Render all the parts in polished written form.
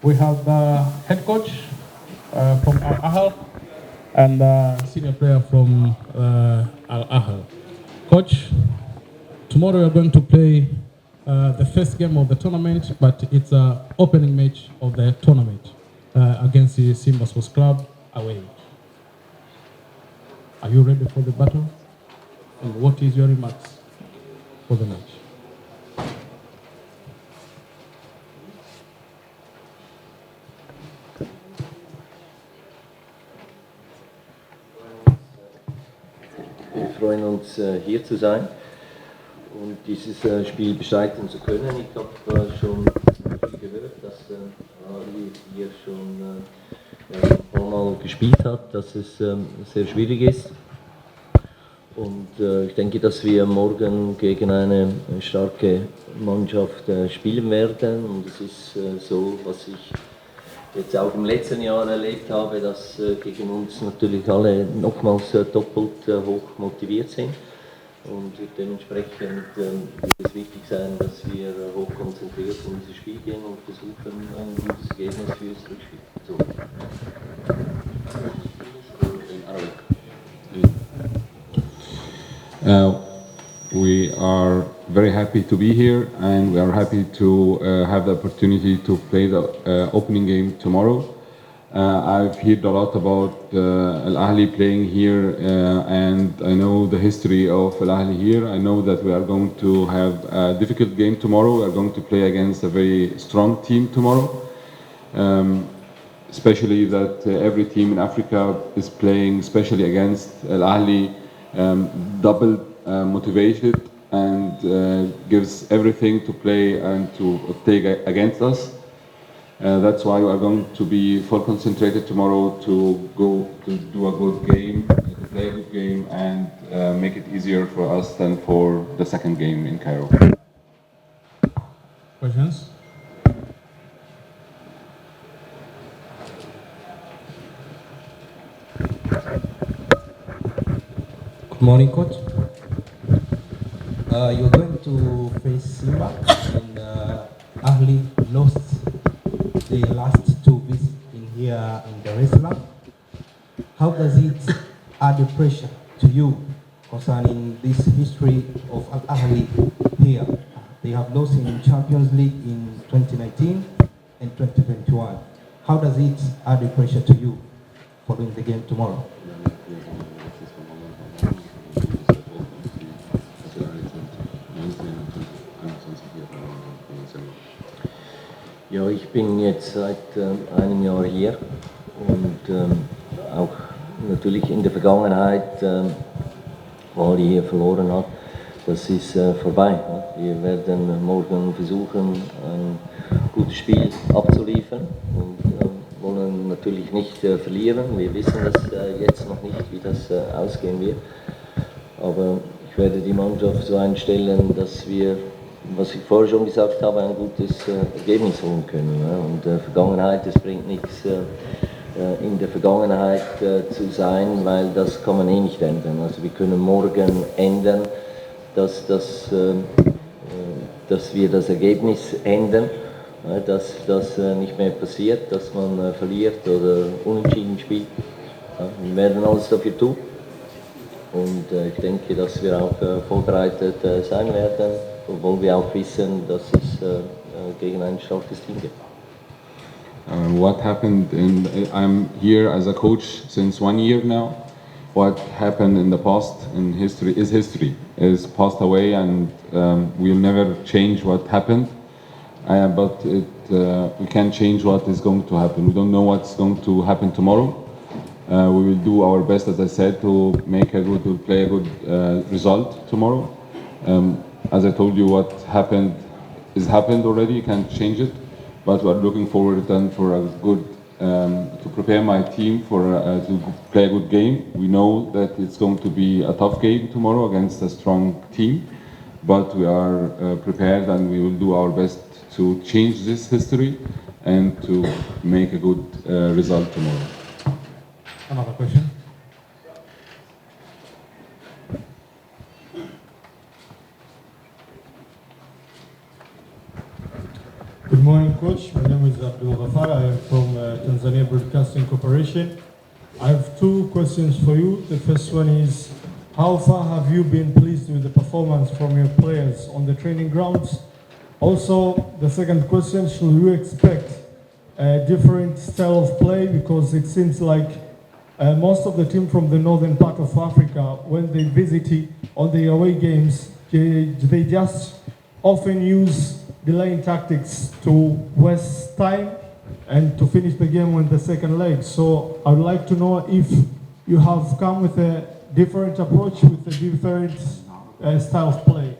We have the head coach from Al-Ahly and senior player from Al-Ahly. Coach, tomorrow we are going to play the first game of the tournament, but it's an opening match of the tournament against the Simba Sc club away. Are you ready for the battle? And what is your remarks for the match? Wir freuen uns, hier zu sein und dieses Spiel bestreiten zu können. Ich habe schon viel gehört, dass Ali hier schon ein paar Mal gespielt hat, dass es sehr schwierig ist. Und ich denke, dass wir morgen gegen eine starke Mannschaft spielen werden. Und es ist so, was ich jetzt auch im letzten Jahr erlebt habe, dass gegen uns natürlich alle nochmals doppelt hoch motiviert sind. Und dementsprechend wird es wichtig sein, dass wir hoch konzentriert in dieses Spiel gehen und versuchen, ein gutes Ergebnis für das Rückspiel zu holen. We are very happy to be here, and we are happy to have the opportunity to play the opening game tomorrow. I've heard a lot about Al-Ahly playing here, and I know the history of Al-Ahly here. I know that we are going to have a difficult game tomorrow. We are going to play against a very strong team tomorrow, especially that every team in Africa is playing, especially against Al-Ahly, double motivated and gives everything to play and to take against us. That's why we are going to be full concentrated tomorrow to go to do a good game, to play a good game, and make it easier for us than for the second game in Cairo. Questions? Good morning, coach. You're going to face Simba, and Ahly lost the last two visits in here in Dar es Salaam. How does it add the pressure to you concerning this history of Al-Ahly here? They have lost in Champions League in 2019 and 2021. How does it add the pressure to you following the game tomorrow? Ja, ich bin jetzt seit einem Jahr hier und auch natürlich in der Vergangenheit, wo Ali hier verloren hat, das ist vorbei. Wir werden morgen versuchen, ein gutes Spiel abzuliefern und wollen natürlich nicht verlieren. Wir wissen das jetzt noch nicht, wie das ausgehen wird, aber ich werde die Mannschaft so einstellen, dass wir, was ich vorher schon gesagt habe, ein gutes Ergebnis holen können. Und Vergangenheit, es bringt nichts, in der Vergangenheit zu sein, weil das kann man eh nicht ändern. Also wir können morgen ändern, dass wir das Ergebnis ändern, dass das nicht mehr passiert, dass man verliert oder unentschieden spielt. Wir werden alles dafür tun. Und ich denke, dass wir auch vorbereitet sein werden, obwohl wir auch wissen, dass es gegen ein starkes Team geht. What happened I'm here as a coach since 1 year now. What happened in the past in history is passed away, and we'll never change what happened, but we can change what is going to happen. We don't know what's going to happen tomorrow. We will do our best, as I said, to play a good result tomorrow. As I told you, what happened is happened already. You can't change it, but we are looking forward then for a good to prepare my team for to play a good game. We know that it's going to be a tough game tomorrow against a strong team, but we are prepared, and we will do our best to change this history and to make a good result tomorrow. Another question? Good morning, Coach. My name is Abdul Ghafar. I am from Tanzania Broadcasting Corporation. I have two questions for you. The first one is, how far have you been pleased with the performance from your players on the training grounds? Also, the second question, should you expect a different style of play? Because it seems like most of the team from the northern part of Africa, when they visit on the away games, they just often use delaying tactics to waste time and to finish the game on the second leg. So I would like to know if you have come with a different approach, with a different style of play.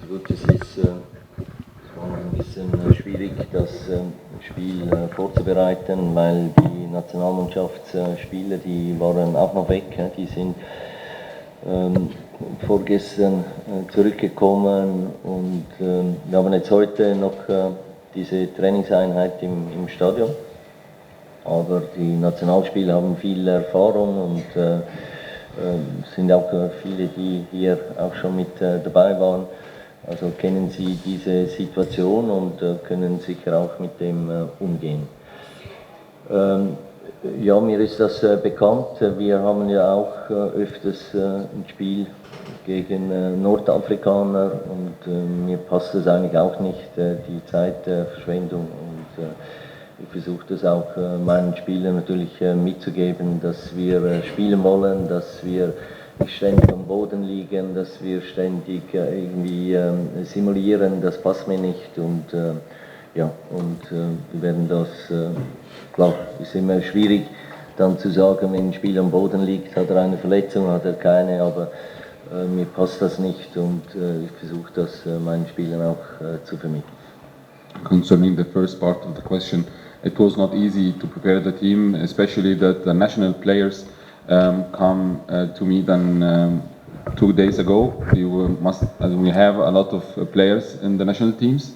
Gut, es war ein bisschen schwierig, das Spiel vorzubereiten, weil die Nationalmannschaftsspieler, die waren auch noch weg, die sind vorgestern zurückgekommen und wir haben jetzt heute noch diese Trainingseinheit im Stadion. Aber die Nationalspieler haben viel Erfahrung und sind auch viele, die hier auch schon mit dabei waren. Also kennen sie diese Situation und können sicher auch mit dem umgehen. Ja, mir ist das bekannt. Wir haben ja auch öfters ein Spiel gegen Nordafrikaner und mir passt das eigentlich auch nicht, die Zeitverschwendung. Und ich versuche das auch meinen Spielern natürlich mitzugeben, dass wir spielen wollen, dass wir nicht ständig am Boden liegen, dass wir ständig irgendwie simulieren, das passt mir nicht und ja, und wir werden das, klar, ist immer schwierig dann zu sagen, wenn ein Spieler am Boden liegt, hat er eine Verletzung, hat er keine, aber mir passt das nicht und ich versuche das meinen Spielern auch zu vermitteln. Concerning the first part of the question, it was not easy to prepare the team, especially that the national players come to me than 2 days ago. We have a lot of players in the national teams,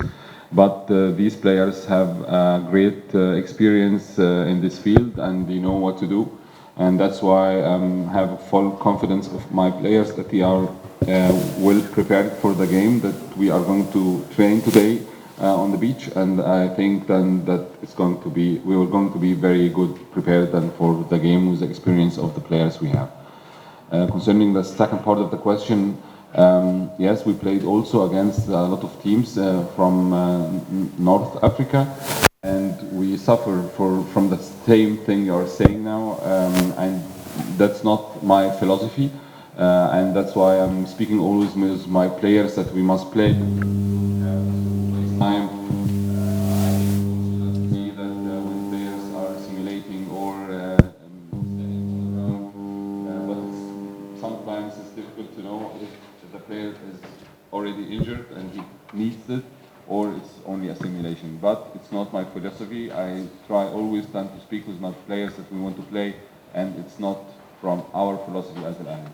but these players have great experience in this field and they know what to do, and that's why I have full confidence of my players that they are well prepared for the game that we are going to train today on the beach, and I think then that we are going to be very good prepared then for the game with the experience of the players we have. Concerning the second part of the question, yes, we played also against a lot of teams from North Africa, and we suffer from the same thing you are saying now, and that's not my philosophy, and that's why I'm speaking always with my players that we must play time. See that when players are simulating or but sometimes it's difficult to know if the player is already injured and he needs it, or it's only a simulation. But it's not my philosophy. I try always then to speak with my players that we want to play, and it's not from our philosophy as Al-Ahly.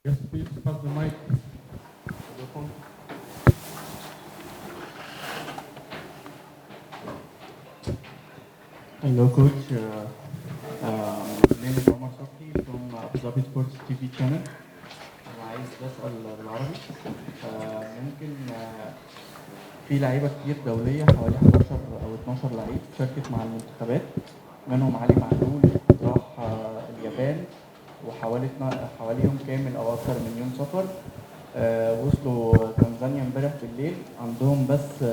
Yes, please pass the mic. Hello, Coach. My name is Omar Sofi from Abu Dhabi Sports TV channel. أنا عايز أسأل بالعربي. ممكن في لعيبة كتير دولية حوالي 11 أو 12 لعيب شاركت مع المنتخبات، منهم علي معلول راح اليابان وحوالي يوم كامل أو أكتر من يوم سفر. وصلوا تنزانيا امبارح بالليل، عندهم بس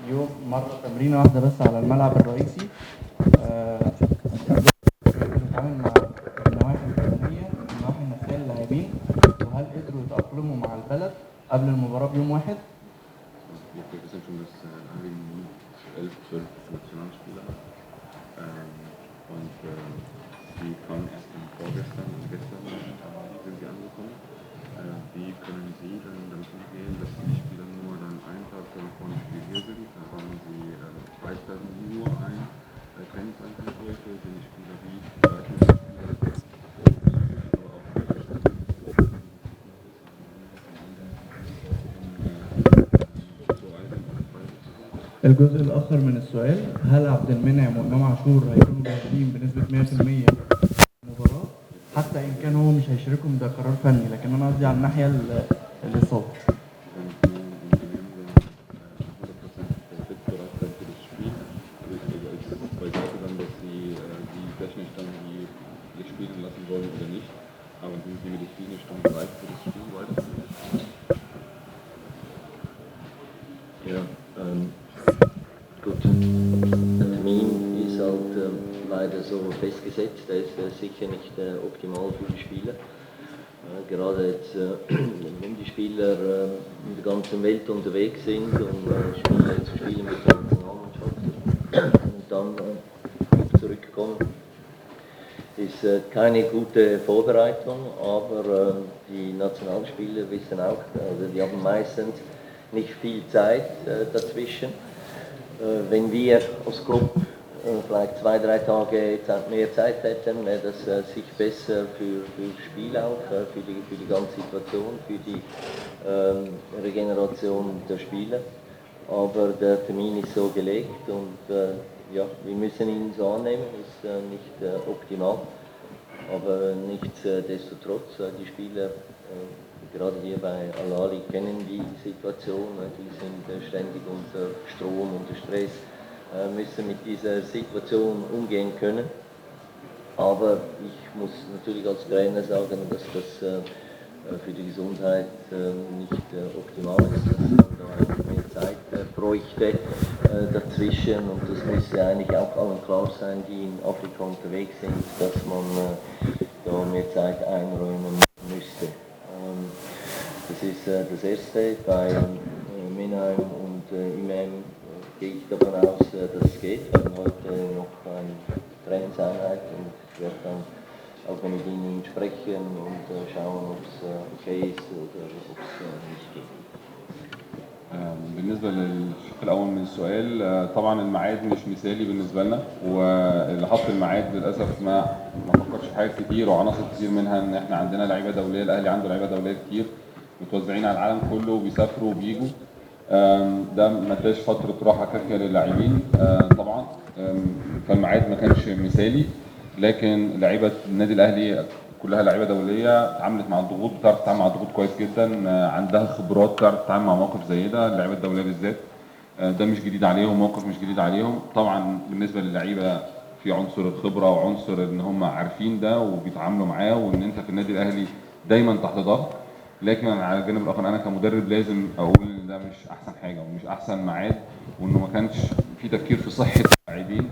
يوم مرة تمرينة واحدة بس على الملعب الرئيسي. بنتعامل مع النواحي البدنية والنواحي النفسية للاعبين، وهل قدروا يتأقلموا مع البلد قبل المباراة بيوم واحد؟ Wie können Sie dann damit umgehen, dass die Spieler nur dann einen Tag vor dem Spiel hier sind? Da haben Sie, weiter nur ein Trainingseinheit heute, sind die Spieler wie الجزء الآخر من السؤال، هل عبد المنعم وإمام عاشور هيكونوا جاهزين بنسبة 100% المباراة؟ حتى إن كان هو مش هيشاركهم ده قرار فني، لكن أنا قصدي على الناحية الإصابة. Ja, gut. Der Termin ist halt leider so festgesetzt, der ist sicher nicht optimal für die Spieler. Gerade jetzt, wenn die Spieler in der ganzen Welt unterwegs sind, um Spiele zu spielen mit der Nationalmannschaft und dann zurückkommen, ist keine gute Vorbereitung, aber die Nationalspieler wissen auch, also die haben meistens nicht viel Zeit dazwischen. Wenn wir als Club vielleicht 2-3 Tage mehr Zeit hätten, wäre das sich besser für das Spiel auch, für die ganze Situation, für die Regeneration der Spieler. Aber der Termin ist so gelegt und ja, wir müssen ihn so annehmen, ist nicht optimal. Aber nichtsdestotrotz, die Spieler, gerade hier bei Al-Ahly, kennen die Situation, die sind ständig unter Strom, unter Stress, müssen mit dieser Situation umgehen können. Aber ich muss natürlich als Trainer sagen, dass das für die Gesundheit nicht optimal ist, dass man da einfach mehr Zeit bräuchte dazwischen und das müsste eigentlich auch allen klar sein, die in Afrika unterwegs sind, dass man da mehr Zeit einräumen müsste. Das ist das Erste. Bei Menheim und Imam gehe ich davon aus, dass es geht. Wir haben heute noch eine Trainingseinheit und ich werde dann auch mit ihnen sprechen und schauen, ob es okay ist oder ob es nicht geht. بالنسبة للشق الأول من السؤال، طبعا الميعاد مش مثالي بالنسبة لنا، واللي حط الميعاد للأسف ما فكرش في حاجات كتير وعناصر كتير، منها إن إحنا عندنا لعيبة دولية، الأهلي عنده لعيبة دولية كتير متوزعين على العالم كله وبيسافروا وبيجوا. ده ما اداش فترة راحة كافية للاعبين طبعا، فالميعاد ما كانش مثالي، لكن لعيبة النادي الأهلي كلها لعيبه دوليه اتعاملت مع الضغوط، بتعرف تتعامل مع الضغوط كويس جدا، عندها خبرات تعرف تتعامل مع مواقف زي ده، اللعيبه الدوليه بالذات ده مش جديد عليهم، موقف مش جديد عليهم. طبعا بالنسبه للعيبه في عنصر الخبره وعنصر ان هم عارفين ده وبيتعاملوا معاه، وان انت في النادي الاهلي دايما تحت ضغط. لكن على الجانب الاخر انا كمدرب لازم اقول ان ده مش احسن حاجه ومش احسن ميعاد، وانه ما كانش في تفكير في صحه اللاعبين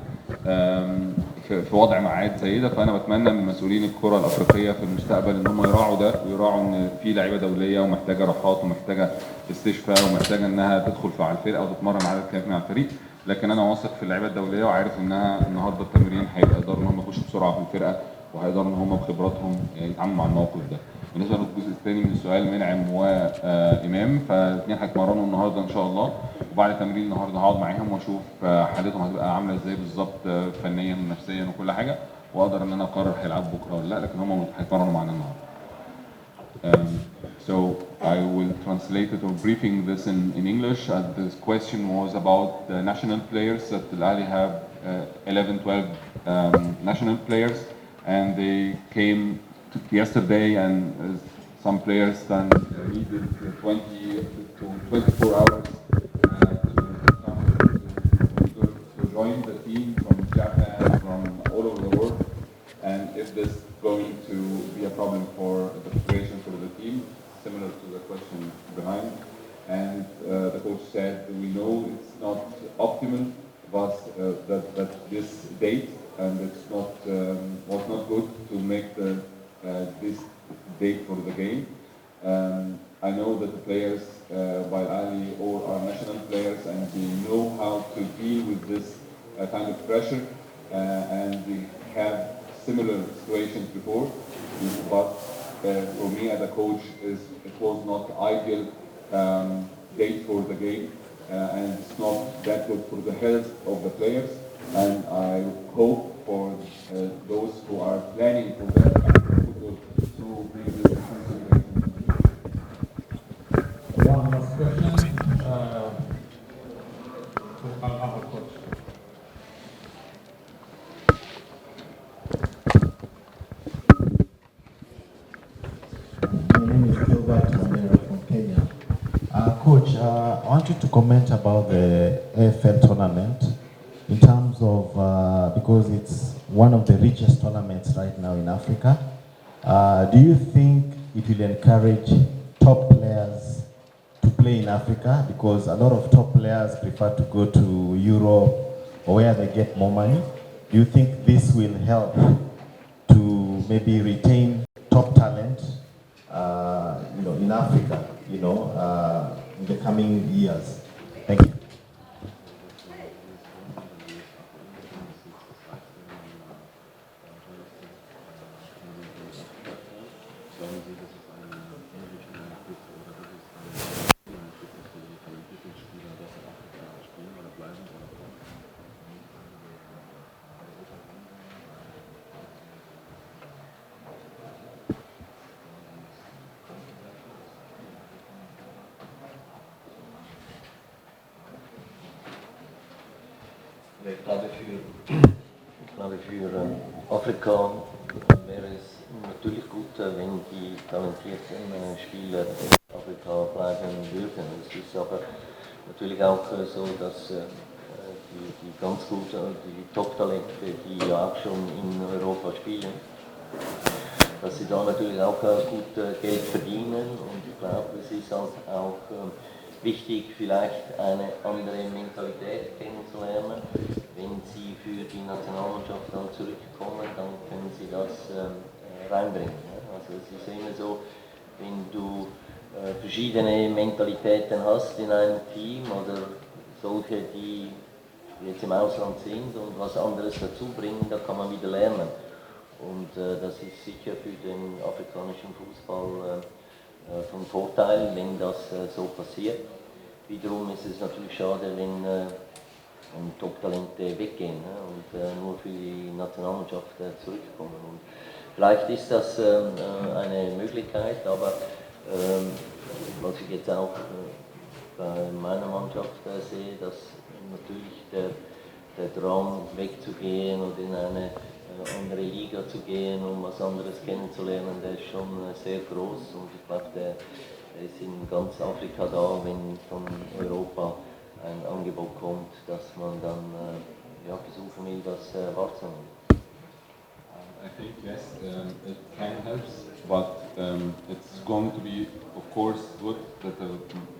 في وضع ميعاد زي ده. فانا بتمنى من مسؤولين الكره الافريقيه في المستقبل ان هم يراعوا ده، ويراعوا ان في لعيبه دوليه ومحتاجه راحات ومحتاجه استشفاء ومحتاجه انها تدخل على الفرقه وتتمرن عدد كافي مع الفريق. لكن انا واثق في اللعيبه الدوليه وعارف انها النهارده التمرين هيقدروا ان هم يخشوا بسرعه في الفرقه، وهيقدروا ان هم بخبراتهم يتعاملوا مع الموقف ده. بالنسبه للجزء الثاني من السؤال، منعم وامام، فالاثنين هيتمرنوا النهارده ان شاء الله، وبعد تمرين النهارده هقعد معاهم واشوف حالتهم هتبقى عامله ازاي بالظبط فنيا ونفسيا وكل حاجه، واقدر ان انا اقرر هيلعبوا بكره ولا لا، لكن هم هيتمرنوا معانا النهارده. So I will translate it or briefing this in English. This question was about the national players that Al-Ahly have 11, 12 national players, and they came yesterday, and some players then needed 20 to 24 hours to join the team from Japan, from all over the world. And if this is going to be a problem for the preparation for the team, similar to the question behind. And the coach said, we know it's not optimal, but that this date, and it's not was not good to make this date for the game. I know that the players by Al-Ahly all are national players, and they know how to deal with this kind of pressure, and they have similar situations before. But for me as a coach, it was not the ideal date for the game, and it's not that good for the health of the players. And I hope for those who are planning for that football to bring this consideration. One last question to name is Gilbert Mandela from Kenya. Coach, I want you to comment about the AFL tournament in terms of, because it's one of the richest tournaments right now in Africa. Do you think it will encourage top players to play in Africa? Because a lot of top players prefer to go to Europe or where they get more money. Do you think this will help to maybe retain top talent, in Africa, in the coming years? Thank you. Ich glaube, für Afrika wäre es natürlich gut, wenn die talentierten Spieler in Afrika bleiben würden. Es ist aber natürlich auch so, dass die ganz guten, die Top-Talente, die ja auch schon in Europa spielen, dass sie da natürlich auch gut Geld verdienen, und ich glaube, es ist halt auch wichtig, vielleicht eine andere Mentalität kennenzulernen. Wenn sie für die Nationalmannschaft dann zurückkommen, dann können sie das reinbringen. Also es ist immer so, wenn du verschiedene Mentalitäten hast in einem Team oder solche, die jetzt im Ausland sind und was anderes dazu bringen, da kann man wieder lernen. Und das ist sicher für den afrikanischen Fußball von Vorteil, wenn das so passiert. Wiederum ist es natürlich schade, wenn Top-Talente weggehen und nur für die Nationalmannschaft zurückkommen. Und vielleicht ist das eine Möglichkeit, aber was ich jetzt auch bei meiner Mannschaft sehe, dass natürlich der Drang wegzugehen und in eine andere Liga zu gehen, um was anderes kennenzulernen, der ist schon sehr groß, und ich glaube, der ist in ganz Afrika da, wenn von Europa ein Angebot kommt, dass man dann versuchen will, das wahrzunehmen. I think yes, it can help, but it's going to be, of course, good that the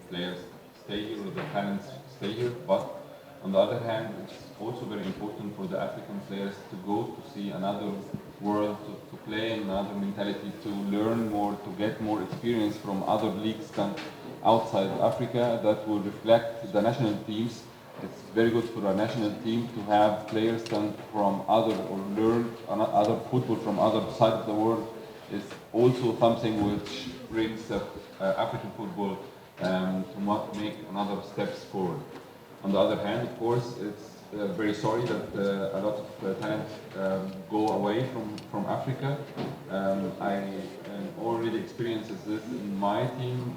players stay here, or the talents stay here, but on the other hand, it's also very important for the African players to go to see another world, to play in another mentality, to learn more, to get more experience from other leagues than outside Africa that will reflect the national teams. It's very good for a national team to have players come from other, or learn other football from other side of the world. It's also something which brings African football to make another steps forward. On the other hand, of course, it's very sorry that a lot of talent go away from Africa. I already experienced this in my team.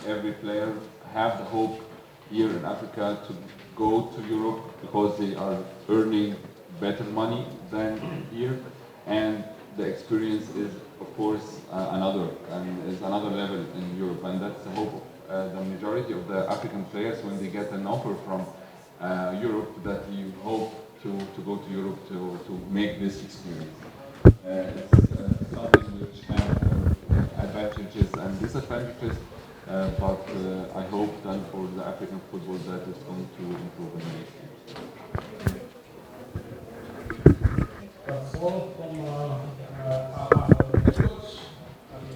Every player have the hope here in Africa to go to Europe because they are earning better money than here, and the experience is, of course, another level in Europe, and that's the hope of the majority of the African players when they get an offer from Europe, that you hope to go to Europe to make this experience. It's something which has advantages and disadvantages, but I hope then for the African football that it's going to improve in the next years. That's all from our head coach. And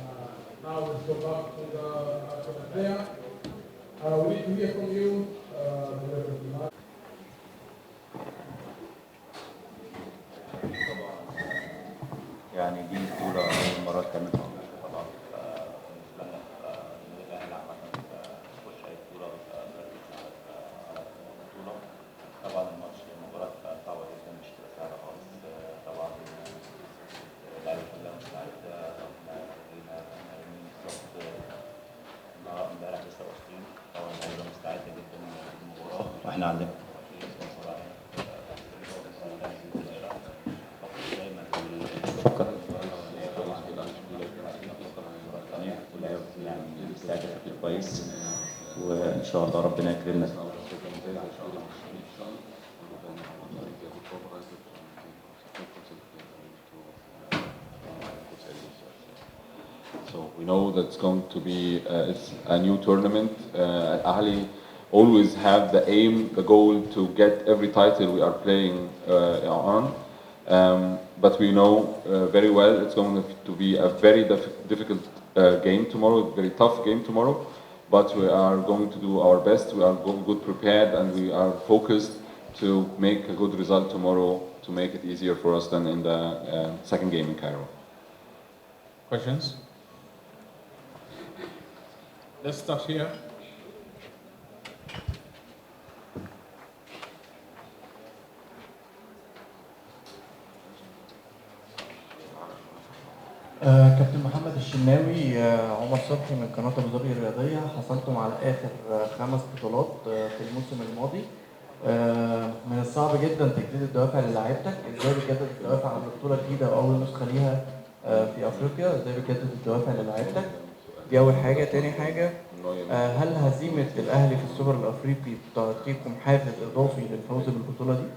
now let's go back to the player. We need to hear from you. يعني دي بطولة أول مرة تعمل طبعا بالنسبة لنا الأهلي عامة تخش أي بطولة على البطولة. طبعا الماتش مباراة صعبة جدا، مش هتبقى سهلة خالص. طبعا اللعيبة كلها مستعدة، احنا بالظبط امبارح لسه واصلين. طبعا اللعيبة مستعدة جدا للمباراة، واحنا عندنا ان شاء الله ربنا يكرمنا. So we know that it's going to be it's a new tournament. Al-Ahly always have the aim, the goal to get every title we are playing on. But we know very well it's going to be a very difficult game tomorrow, very tough game tomorrow. But we are going to do our best. We are good prepared, and we are focused to make a good result tomorrow to make it easier for us than in the second game in Cairo. Questions? Let's start here. كابتن محمد الشناوي، عمر صبحي من قناة أبو ظبي الرياضية. حصلتم على آخر 5 بطولات في الموسم الماضي. من الصعب جدا تجديد الدوافع للاعيبتك. ازاي بتجدد الدوافع على البطولة الجديدة وأول نسخة ليها في أفريقيا؟ ازاي بتجدد الدوافع للاعيبتك؟ دي أول حاجة. تاني حاجة، هل هزيمة الأهلي في السوبر الأفريقي بتعطيكم حافز إضافي للفوز بالبطولة دي؟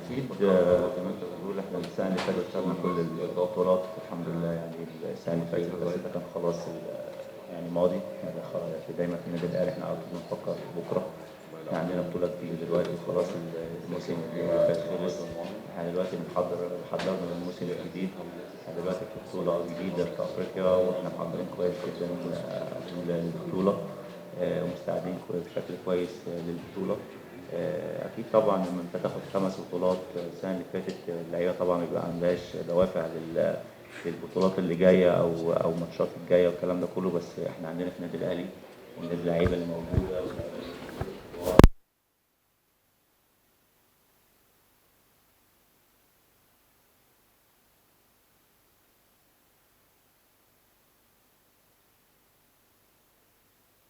اكيد زي ما انت بتقول احنا السنه اللي فاتت خدنا كل البطولات الحمد لله، يعني السنه اللي فاتت بس ده كان خلاص يعني ماضي. احنا دايما في النادي الاهلي احنا على طول بنفكر بكره. احنا عندنا بطوله جديده دلوقتي وخلاص الموسم اللي فات خلص. احنا دلوقتي حضرنا للموسم الجديد. احنا دلوقتي في بطوله جديده في افريقيا واحنا محضرين كويس جدا للبطوله ومستعدين بشكل كويس للبطوله. اكيد طبعا لما انت تاخد 5 بطولات السنه اللي فاتت اللعيبه طبعا ما بيبقى عندهاش دوافع للبطولات اللي جايه او ماتشات الجايه والكلام ده كله. بس احنا عندنا في النادي الاهلي اللعيبه اللي موجوده